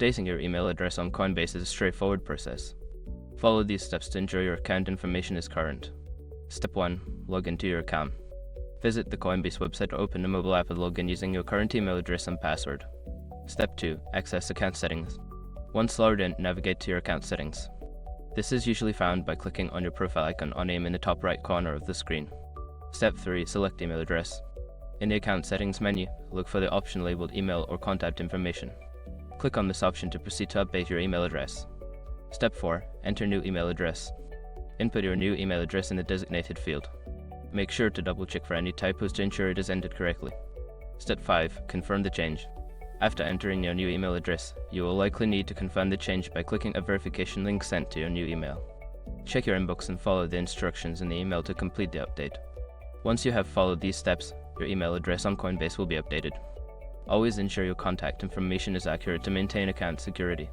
Updating your email address on Coinbase is a straightforward process. Follow these steps to ensure your account information is current. Step 1. Log into your account. Visit the Coinbase website to open the mobile app and log in using your current email address and password. Step 2. Access account settings. Once logged in, navigate to your account settings. This is usually found by clicking on your profile icon or name in the top right corner of the screen. Step 3. Select email address. In the account settings menu, look for the option labeled email or contact information. Click on this option to proceed to update your email address. Step 4. Enter new email address. Input your new email address in the designated field. Make sure to double check for any typos to ensure it is entered correctly. Step 5. Confirm the change. After entering your new email address, you will likely need to confirm the change by clicking a verification link sent to your new email. Check your inbox and follow the instructions in the email to complete the update. Once you have followed these steps, your email address on Coinbase will be updated. Always ensure your contact information is accurate to maintain account security.